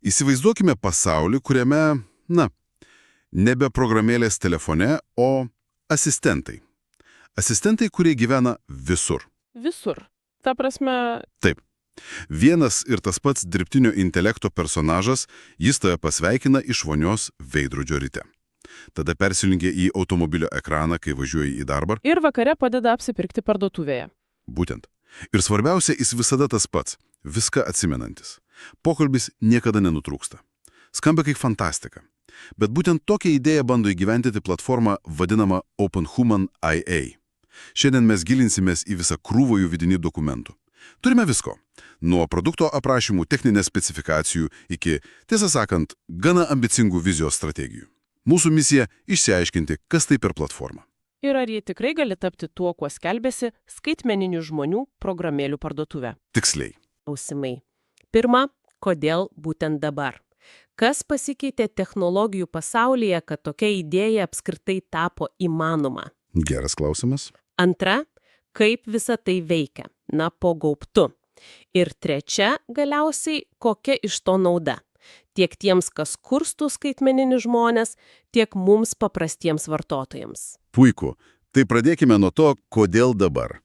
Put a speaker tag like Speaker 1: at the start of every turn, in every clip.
Speaker 1: Įsivaizduokime pasaulį, kuriame, nebe programėlės telefone, o asistentai. Asistentai, kurie gyvena visur.
Speaker 2: Visur. Ta prasme,
Speaker 1: Taip. Vienas ir tas pats dirbtinio intelekto personažas, jis tave pasveikina iš vonios veidrodžio ryte. Tada persilinkia į automobilio ekraną, kai važiuoji į darbą.
Speaker 2: ir vakare padeda apsipirkti parduotuvėje.
Speaker 1: Būtent. Ir svarbiausia, jis visada tas pats, viską atsimenantis. Pokalbis niekada nenutrūksta. Skamba kaip fantastika. Bet būtent tokią idėją bando įgyvendinti platformą vadinamą OpenHuman IA. Šiandien mes gilinsimės į visą krūvą jų vidinių dokumentų. Turime visko. Nuo produkto aprašymų, techninės specifikacijų iki, tiesą sakant, gana ambicingų vizijos strategijų. Mūsų misija – išsiaiškinti, kas tai per platformą.
Speaker 2: Ir ar jie tikrai gali tapti tuo, kuo skelbėsi skaitmeninių žmonių programėlių parduotuvė.
Speaker 1: Tiksliai.
Speaker 2: Klausimai. Pirma, kodėl būtent dabar? Kas pasikeitė technologijų pasaulyje, kad tokia idėja apskritai tapo įmanoma?
Speaker 1: Geras klausimas.
Speaker 2: Antra, kaip visa tai veikia? Na, po gaubtu. Ir trečia, galiausiai, kokia iš to nauda? Tiek tiems, kas kurstų skaitmeninius žmonės, tiek mums paprastiems vartotojams.
Speaker 1: Puiku. Tai pradėkime nuo to, kodėl dabar.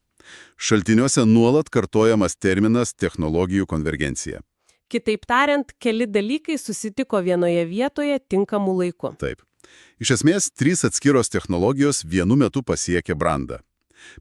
Speaker 1: Šaltiniuose nuolat kartojamas terminas technologijų konvergencija.
Speaker 2: Kitaip tariant, keli dalykai susitiko vienoje vietoje tinkamu laiku.
Speaker 1: Taip. Iš esmės, 3 atskiros technologijos vienu metu pasiekia brandą.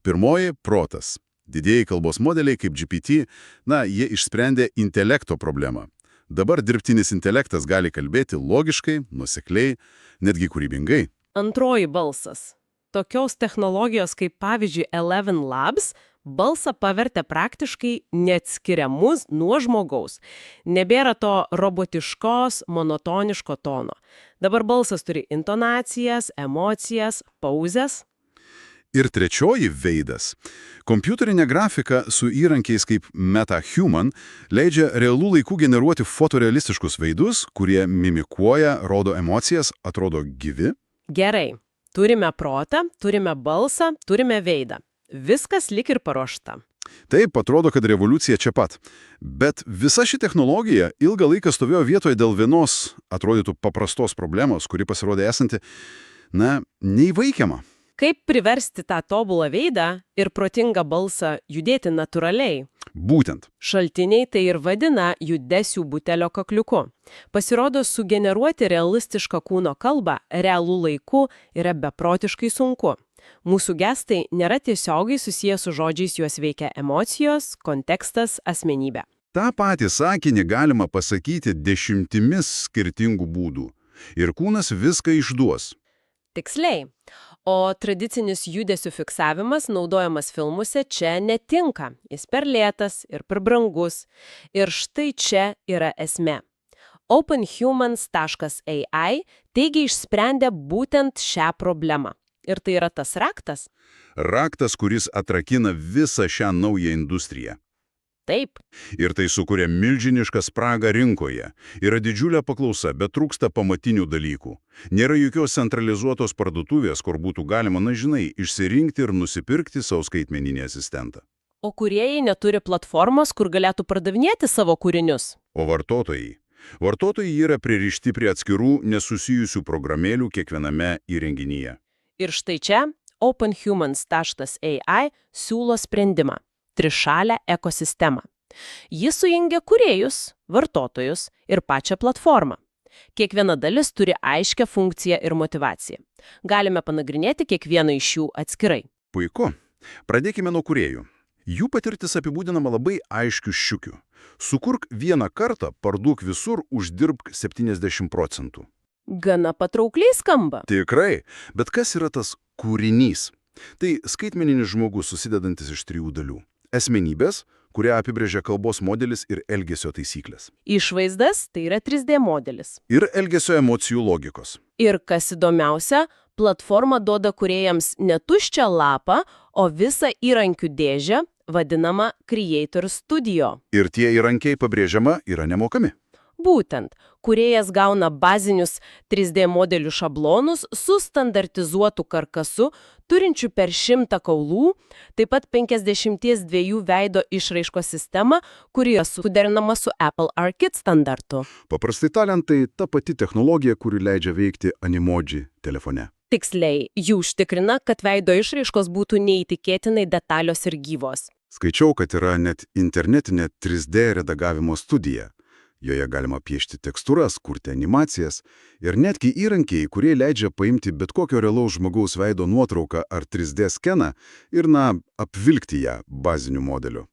Speaker 1: Pirmoji – protas. Didieji kalbos modeliai kaip GPT, jie išsprendė intelekto problemą. Dabar dirbtinis intelektas gali kalbėti logiškai, nuosekliai, netgi kūrybingai.
Speaker 2: Antroji balsas. Tokios technologijos kaip pavyzdžiui Eleven Labs balsą pavertė praktiškai neatskiriamus nuo žmogaus. Nebėra to robotiškos, monotoniško tono. Dabar balsas turi intonacijas, emocijas, pauzes.
Speaker 1: Ir trečioji – veidas. Kompiuterinė grafika su įrankiais kaip MetaHuman leidžia realų laikų generuoti fotorealistiškus veidus, kurie mimikuoja, rodo emocijas, atrodo gyvi.
Speaker 2: Gerai. Turime protą, turime balsą, turime veidą. Viskas lyg ir paruošta.
Speaker 1: Taip, atrodo, kad revoliucija čia pat. Bet visa ši technologija ilgą laiką stovėjo vietoje dėl vienos, atrodytų paprastos problemos, kuri pasirodė esanti, neįveikiama.
Speaker 2: Kaip priversti tą tobulą veidą ir protingą balsą judėti natūraliai?
Speaker 1: Būtent.
Speaker 2: Šaltiniai tai ir vadina judesių butelio kakliuku. Pasirodo, sugeneruoti realistišką kūno kalbą realų laiku yra beprotiškai sunku. Mūsų gestai nėra tiesiogiai susiję su žodžiais, juos veikia emocijos, kontekstas, asmenybė.
Speaker 1: Ta patį sakinį galima pasakyti 10 skirtingų būdų. Ir kūnas viską išduos.
Speaker 2: Tiksliai. O tradicinis judesių fiksavimas, naudojamas filmuose, čia netinka. Jis per lėtas ir per brangus. Ir štai čia yra esmė. OpenHumans.ai teigia išsprendę būtent šią problemą. Ir tai yra tas raktas?
Speaker 1: Raktas, kuris atrakina visą šią naują industriją.
Speaker 2: Taip.
Speaker 1: Ir tai sukuria milžinišką spragą rinkoje. Yra didžiulė paklausa, bet trūksta pamatinių dalykų. Nėra jokios centralizuotos parduotuvės, kur būtų galima, išsirinkti ir nusipirkti savo skaitmeninį asistentą.
Speaker 2: O kūrėjai neturi platformos, kur galėtų pardavinėti savo kūrinius.
Speaker 1: O vartotojai? Vartotojai yra pririšti prie atskirų nesusijusių programėlių kiekviename įrenginyje.
Speaker 2: Ir štai čia OpenHumans.ai siūlo sprendimą. Trišalę ekosistemą. Jis sujungia kūrėjus, vartotojus ir pačią platformą. Kiekviena dalis turi aiškią funkciją ir motyvaciją. Galime panagrinėti kiekvieną iš jų atskirai.
Speaker 1: Puiku. Pradėkime nuo kūrėjų. Jų patirtis apibūdinama labai aiškių šūkių. Sukurk vieną kartą, parduok visur, uždirbk 70%.
Speaker 2: Gana patraukliai skamba.
Speaker 1: Tikrai. Bet kas yra tas kūrinys? Tai skaitmeninis žmogus susidedantis iš 3 dalių. Esmenybės, kurią apibrėžia kalbos modelis ir elgesio taisyklės.
Speaker 2: Išvaizdas tai yra 3D modelis.
Speaker 1: Ir elgesio emocijų logikos.
Speaker 2: Ir kas įdomiausia, platforma duoda kūrėjams ne tuščią lapą, o visą įrankių dėžę, vadinamą Creator Studio.
Speaker 1: Ir tie įrankiai, pabrėžiama, yra nemokami.
Speaker 2: Būtent, kūrėjas gauna bazinius 3D modelių šablonus su standartizuotu karkasu, turinčiu per 100 kaulų, taip pat 52 veido išraiškos sistemą, kuri suderinama su Apple ARKit standartu.
Speaker 1: Paprastai tariant, tai ta pati technologija, kuri leidžia veikti Animoji telefone.
Speaker 2: Tiksliai, jų užtikrina, kad veido išraiškos būtų neįtikėtinai detalios ir gyvos.
Speaker 1: Skaičiau, kad yra net internetinė 3D redagavimo studija. Joje galima piešti tekstūras, kurti animacijas ir netgi įrankiai, kurie leidžia paimti bet kokio realaus žmogaus veido nuotrauką ar 3D skeną ir, apvilkti ją baziniu modeliu.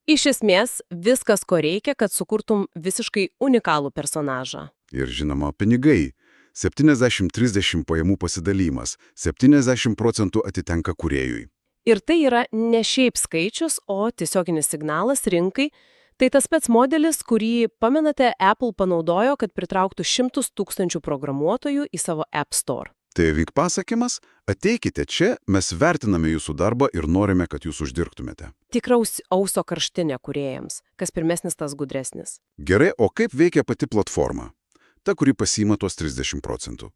Speaker 2: Iš esmės, viskas, ko reikia, kad sukurtum visiškai unikalų personažą.
Speaker 1: Ir žinoma, pinigai. 70-30 pajamų pasidalymas, 70% atitenka kūrėjui.
Speaker 2: Ir tai yra ne šiaip skaičius, o tiesioginis signalas rinkai. Tai tas pats modelis, kurį, pamenate, Apple panaudojo, kad pritrauktų 100 000 programuotojų į savo App Store.
Speaker 1: Tai vyk pasakymas, ateikite čia, mes vertiname jūsų darbą ir norime, kad jūs uždirbtumėte.
Speaker 2: Tikraus auso karštinė kūrėjams, kas pirmesnis, tas gudresnis.
Speaker 1: Gerai, o kaip veikia pati platforma? Ta, kuri pasiima tuos 30%.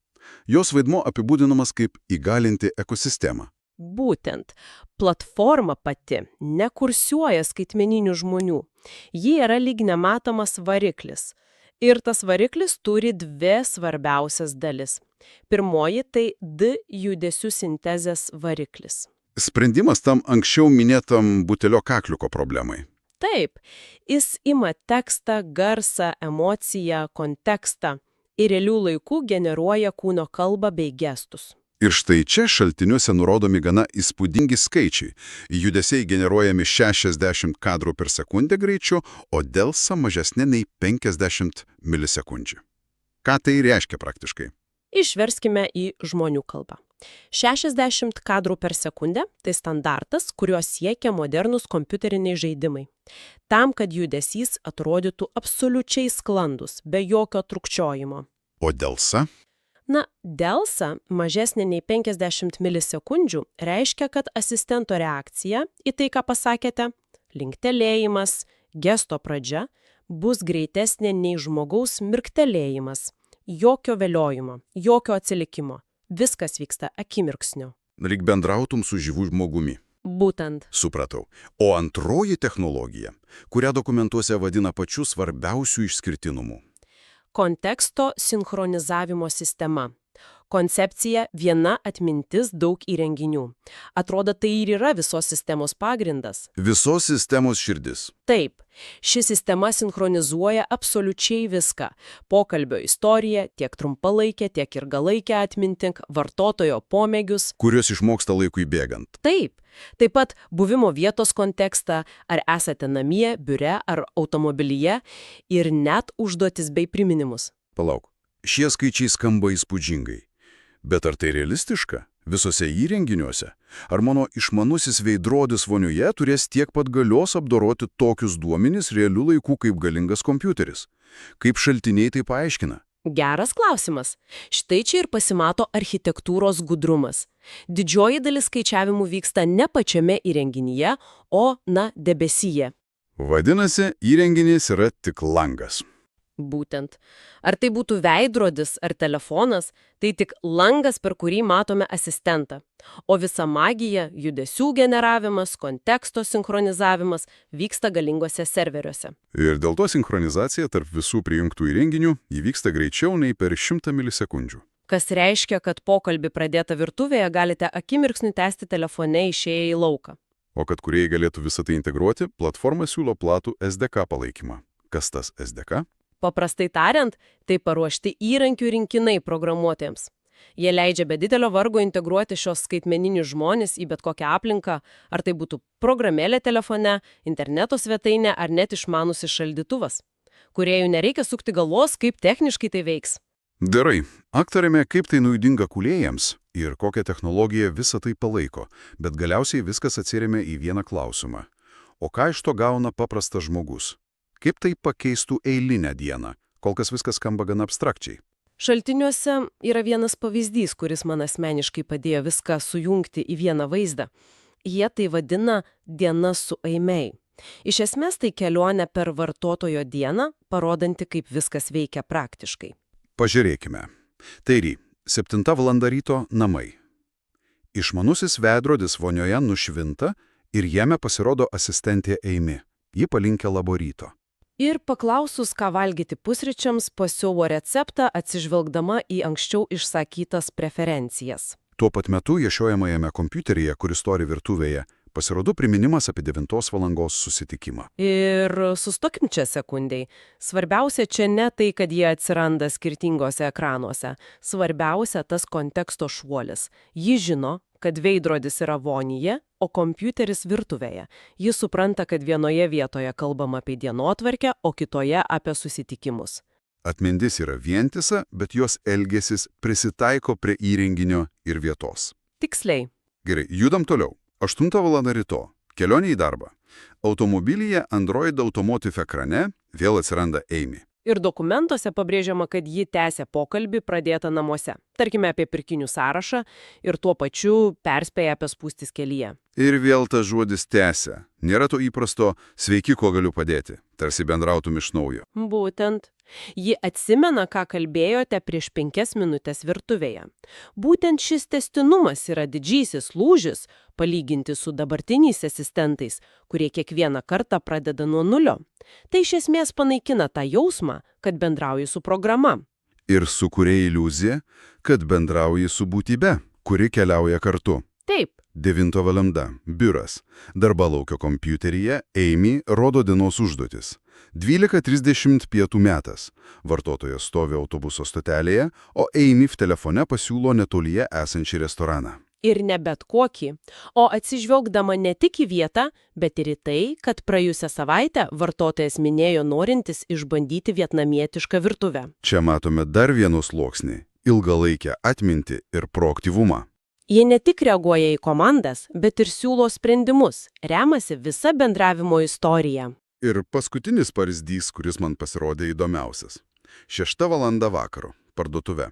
Speaker 1: Jos vaidmuo apibūdinamas kaip įgalinti ekosistemą.
Speaker 2: Būtent, platforma pati nekursuoja skaitmeninių žmonių. Ji yra lyg nematomas variklis. Ir tas variklis turi dvi svarbiausias dalis. Pirmoji – tai D judesių sintezės variklis.
Speaker 1: Sprendimas tam anksčiau minėtam butelio kakliuko problemai.
Speaker 2: Taip, jis ima tekstą, garsą, emociją, kontekstą ir realių laikų generuoja kūno kalbą bei gestus.
Speaker 1: Ir štai čia šaltiniuose nurodomi gana įspūdingi skaičiai. Judesiai generuojami 60 kadrų per sekundę greičiu, o delsa mažesnė nei 50 milisekundžių. Ką tai reiškia praktiškai?
Speaker 2: Išverskime į žmonių kalbą. 60 kadrų per sekundę – tai standartas, kuriuo siekia modernūs kompiuteriniai žaidimai. Tam, kad judesys atrodytų absoliučiai sklandus, be jokio trukčiojimo.
Speaker 1: O delsa?
Speaker 2: Delsa mažesnė nei 50 milisekundžių reiškia, kad asistento reakcija į tai, ką pasakėte, linktelėjimas, gesto pradžia, bus greitesnė nei žmogaus mirktelėjimas. Jokio vėliojimo, jokio atsilikimo. Viskas vyksta akimirksniu.
Speaker 1: Lyg bendrautum su gyvu žmogumi.
Speaker 2: Būtent.
Speaker 1: Supratau. O antroji technologija, kurią dokumentuose vadina pačiu svarbiausiu išskirtinumu.
Speaker 2: Konteksto sinchronizavimo sistema. Koncepcija viena atmintis daug įrenginių. Atrodo, tai ir yra visos sistemos pagrindas.
Speaker 1: Visos sistemos širdis.
Speaker 2: Taip. Ši sistema sinchronizuoja absoliučiai viską. Pokalbio istoriją, tiek trumpalaikę, tiek ilgalaikę atmintį, vartotojo pomėgius.
Speaker 1: Kurios išmoksta laikui bėgant.
Speaker 2: Taip. Taip pat buvimo vietos kontekstą, ar esate namie, biure ar automobilyje ir net užduotis bei priminimus.
Speaker 1: Palauk, šie skaičiai skamba įspūdingai. Bet ar tai realistiška? Visose įrenginiuose? Ar mano išmanusis veidrodis vonioje turės tiek pat galios apdoroti tokius duomenis realių laikų kaip galingas kompiuteris? Kaip šaltiniai tai paaiškina?
Speaker 2: Geras klausimas. Štai čia ir pasimato architektūros gudrumas. Didžioji dalis skaičiavimų vyksta ne pačiame įrenginyje, o, debesyje.
Speaker 1: Vadinasi, įrenginys yra tik langas.
Speaker 2: Būtent. Ar tai būtų veidrodis ar telefonas, tai tik langas, per kurį matome asistentą. O visa magija, judesių generavimas, konteksto sinchronizavimas vyksta galinguose serveriuose.
Speaker 1: Ir dėl to sinchronizacija tarp visų prijungtų įrenginių įvyksta greičiau nei per 100 milisekundžių.
Speaker 2: Kas reiškia, kad pokalbį pradėtą virtuvėje galite akimirksniu tęsti telefone išėję į lauką.
Speaker 1: O kad kūrėjai galėtų visą tai integruoti, platforma siūlo platų SDK palaikymą. Kas tas SDK?
Speaker 2: Paprastai tariant, tai paruošti įrankių rinkinai programuotojams. Jie leidžia be didelio vargo integruoti šios skaitmeninius žmones į bet kokią aplinką, ar tai būtų programėlė telefone, interneto svetainė ar net išmanusis šaldytuvas. Kūrėjų nereikia sukti galvos, kaip techniškai tai veiks.
Speaker 1: Gerai, aptarėme, kaip tai naudinga kūrėjams ir kokią technologiją visą tai palaiko, bet galiausiai viskas atsiremia į vieną klausimą. O ką iš to gauna paprastas žmogus? Kaip tai pakeistų eilinę dieną? Kol kas viskas skamba gana abstrakčiai.
Speaker 2: Šaltiniuose yra vienas pavyzdys, kuris man asmeniškai padėjo viską sujungti į vieną vaizdą. Jie tai vadina diena su Aimei. Iš esmės tai kelionė per vartotojo dieną, parodanti, kaip viskas veikia praktiškai.
Speaker 1: Pažiūrėkime. Taigi, 7 valanda ryto namai. Išmanusis veidrodis vonioje nušvinta ir jame pasirodo asistentė Amy. Ji palinkė labo ryto.
Speaker 2: Ir paklausus, ką valgyti pusryčiams, pasiūlo receptą atsižvelgdama į anksčiau išsakytas preferencijas.
Speaker 1: Tuo pat metu ješiojamajame kompiuteryje, kuris stori virtuvėje, pasirodo priminimas apie 9 valandos susitikimą.
Speaker 2: Ir sustokim čia sekundei. Svarbiausia čia ne tai, kad jie atsiranda skirtingose ekranuose. Svarbiausia tas konteksto šuolis. Ji žino, kad veidrodis yra vonyje, o kompiuteris virtuvėje. Ji supranta, kad vienoje vietoje kalbama apie dienotvarkę, o kitoje apie susitikimus.
Speaker 1: Atmintis yra vientisa, bet jos elgesis prisitaiko prie įrenginio ir vietos.
Speaker 2: Tiksliai.
Speaker 1: Gerai, judam toliau. 8 valanda ryto. Kelionė į darbą. Automobilyje Android Automotive ekrane vėl atsiranda Amy.
Speaker 2: Ir dokumentuose pabrėžiama, kad ji tęsia pokalbį pradėtą namuose. Tarkime apie pirkinių sąrašą ir tuo pačiu perspėja apie spūstis kelyje.
Speaker 1: Ir vėl tas žodis tęsia. Nėra to įprasto sveiki, kuo galiu padėti. Tarsi bendrautum iš naujo.
Speaker 2: Būtent. Ji atsimena, ką kalbėjote prieš 5 minutės virtuvėje. Būtent šis tęstinumas yra didžysis lūžis, palyginti su dabartiniais asistentais, kurie kiekvieną kartą pradeda nuo nulio. Tai iš esmės panaikina tą jausmą, kad bendrauji su programa.
Speaker 1: Ir sukuria iliuziją, kad bendrauji su būtybe, kuri keliauja kartu.
Speaker 2: Taip.
Speaker 1: 9 valanda. Biuras. Darbalaukio kompiuteryje Amy rodo dienos užduotis. 12:30 pietų metas. Vartotojas stovi autobuso stotelėje, o Amy v telefone pasiūlo netolyje esantį restoraną.
Speaker 2: Ir ne bet kokį, o atsižvelgdama ne tik į vietą, bet ir į tai, kad praėjusią savaitę vartotojas minėjo norintis išbandyti vietnamietišką virtuvę.
Speaker 1: Čia matome dar vieną sluoksnį – ilgalaikę atmintį ir proaktyvumą.
Speaker 2: Jie ne tik reaguoja į komandas, bet ir siūlo sprendimus, remasi visa bendravimo istorija.
Speaker 1: Ir paskutinis pavyzdys, kuris man pasirodė įdomiausias. 6 valanda vakaro. Parduotuve.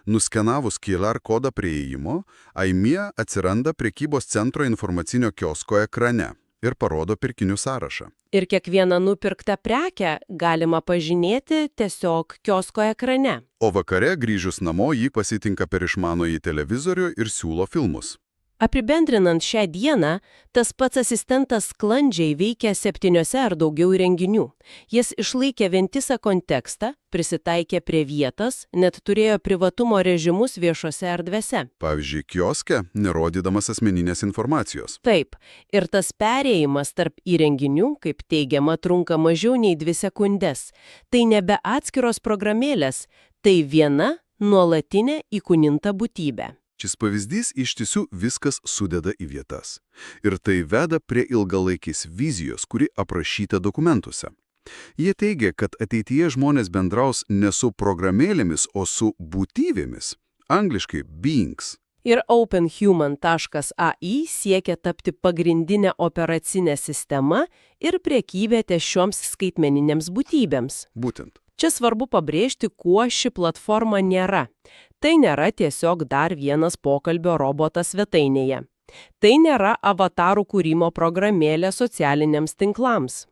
Speaker 1: Nuskenavus QR kodą prie įėjimo, Amy atsiranda prekybos centro informacinio kiosko ekrane ir parodo pirkinių sąrašą.
Speaker 2: Ir kiekvieną nupirktą prekę galima pažymėti tiesiog kiosko ekrane.
Speaker 1: O vakare grįžus namo jį pasitinka per išmanųjį televizorių ir siūlo filmus.
Speaker 2: Apibendrinant šią dieną, tas pats asistentas sklandžiai veikia 7 ar daugiau įrenginių. Jis išlaikė vientisą kontekstą, prisitaikė prie vietos, net turėjo privatumo režimus viešose erdvėse.
Speaker 1: Pavyzdžiui, kioske, nerodydamas asmeninės informacijos.
Speaker 2: Taip, ir tas perėjimas tarp įrenginių, kaip teigiama, trunka mažiau nei 2 sekundės. Tai nebe atskiros programėlės, tai viena nuolatinė įkūninta būtybė.
Speaker 1: Šis pavyzdys iš tiesų viskas sudeda į vietas. Ir tai veda prie ilgalaikės vizijos, kuri aprašyta dokumentuose. Jie teigia, kad ateityje žmonės bendraus ne su programėlėmis, o su būtybėmis. Angliškai beings.
Speaker 2: Ir OpenHuman.ai siekia tapti pagrindinę operacinę sistemą ir prekyvietę šioms skaitmeninėms būtybėms.
Speaker 1: Būtent.
Speaker 2: Čia svarbu pabrėžti, kuo ši platforma nėra. Tai nėra tiesiog dar vienas pokalbio robotas svetainėje. Tai nėra avatarų kūrimo programėlė socialiniams tinklams.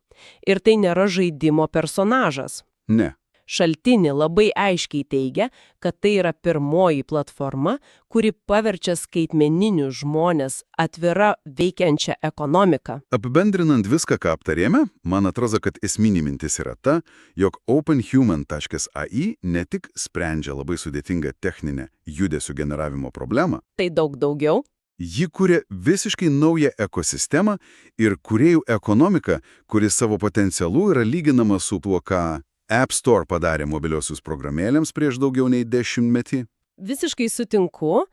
Speaker 2: Ir tai nėra žaidimo personažas.
Speaker 1: Ne.
Speaker 2: Šaltinį labai aiškiai teigia, kad tai yra pirmoji platforma, kuri paverčia skaitmeninius žmones atvira veikiančią ekonomiką.
Speaker 1: Apibendrinant viską, ką aptarėme, man atrodo, kad esminė mintis yra ta, jog OpenHuman.ai ne tik sprendžia labai sudėtingą techninę judesių generavimo problemą,
Speaker 2: Tai daug daugiau.
Speaker 1: ji kuria visiškai naują ekosistemą ir kūrėjų ekonomiką, kuri savo potencialu yra lyginama su tuo, ką App Store padarė mobiliosius programėlėms prieš daugiau nei 10 metį.
Speaker 2: Visiškai sutinku.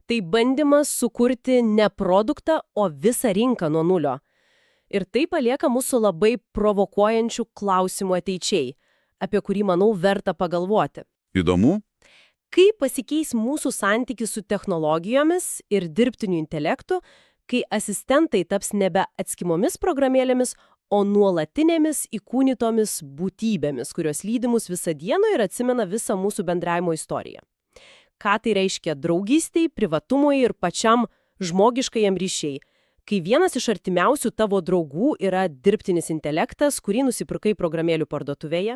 Speaker 2: Tai bandymas sukurti ne produktą, o visą rinką nuo nulio. Ir tai palieka mūsų labai provokuojančių klausimų ateičiai, apie kurį, manau, verta pagalvoti.
Speaker 1: Įdomu?
Speaker 2: Kaip pasikeis mūsų santykis su technologijomis ir dirbtiniu intelektu, kai asistentai taps nebe atskimomis programėlėmis, o nuolatinėmis įkūnytomis būtybėmis, kurios lydi mus visą dieną ir atsimena visą mūsų bendravimo istoriją. Ką tai reiškia draugystiai, privatumui ir pačiam žmogiškajam ryšiai? kai vienas iš artimiausių tavo draugų yra dirbtinis intelektas, kurį nusipirkai programėlių parduotuvėje?